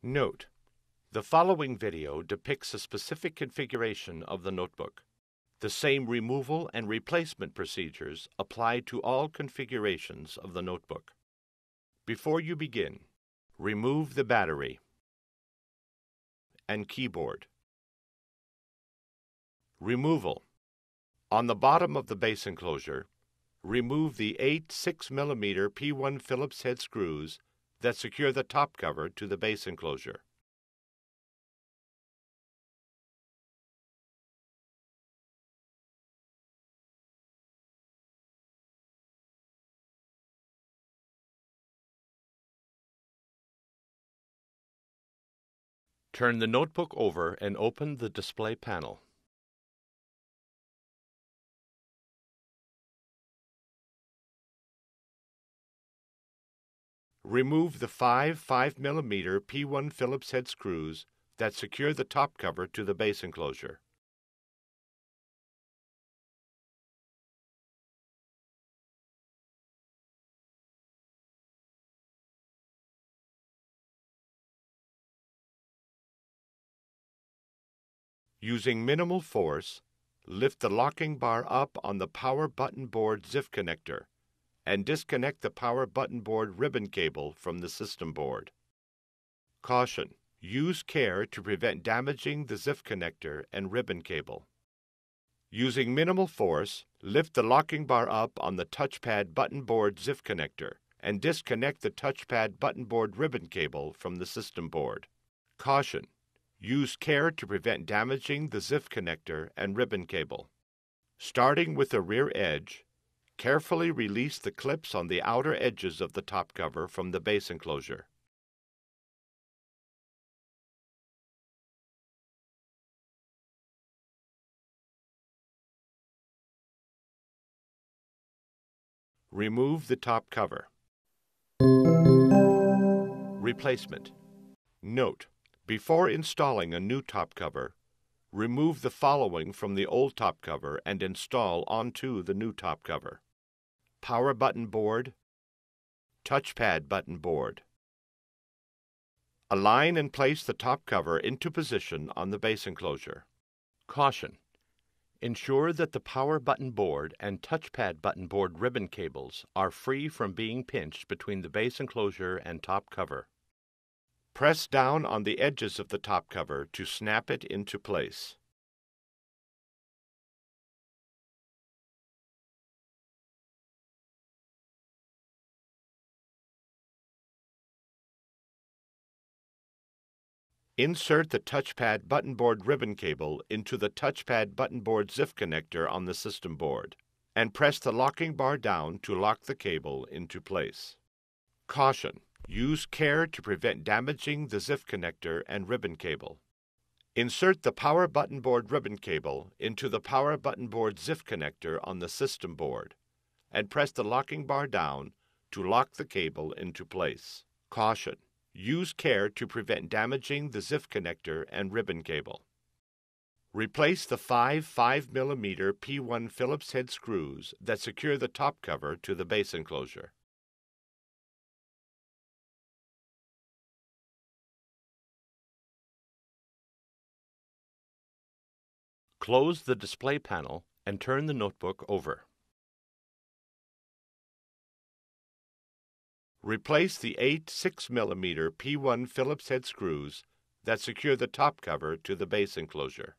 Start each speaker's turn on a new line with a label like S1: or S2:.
S1: Note: the following video depicts a specific configuration of the notebook. The same removal and replacement procedures apply to all configurations of the notebook. Before you begin, remove the battery and keyboard. Removal. On the bottom of the base enclosure, remove the 8 6mm P1 Phillips head screws that secure the top cover to the base enclosure. Turn the notebook over and open the display panel. Remove the 5 5mm P1 Phillips head screws that secure the top cover to the base enclosure. Using minimal force, lift the locking bar up on the power button board ZIF connector and disconnect the power button board ribbon cable from the system board. Caution: use care to prevent damaging the ZIF connector and ribbon cable. Using minimal force, lift the locking bar up on the touchpad button board ZIF connector and disconnect the touchpad button board ribbon cable from the system board. Caution: use care to prevent damaging the ZIF connector and ribbon cable. Starting with the rear edge, carefully release the clips on the outer edges of the top cover from the base enclosure. Remove the top cover. Replacement. Note: before installing a new top cover, remove the following from the old top cover and install onto the new top cover: power button board, touchpad button board. Align and place the top cover into position on the base enclosure. Caution: ensure that the power button board and touchpad button board ribbon cables are free from being pinched between the base enclosure and top cover. Press down on the edges of the top cover to snap it into place. Insert the touchpad button board ribbon cable into the touchpad button board ZIF connector on the system board, and press the locking bar down to lock the cable into place. Caution: use care to prevent damaging the ZIF connector and ribbon cable. Insert the power button board ribbon cable into the power button board ZIF connector on the system board, and press the locking bar down to lock the cable into place. Caution: use care to prevent damaging the ZIF connector and ribbon cable. Replace the 5 5mm P1 Phillips head screws that secure the top cover to the base enclosure. Close the display panel and turn the notebook over. Replace the 8 6mm P1 Phillips head screws that secure the top cover to the base enclosure.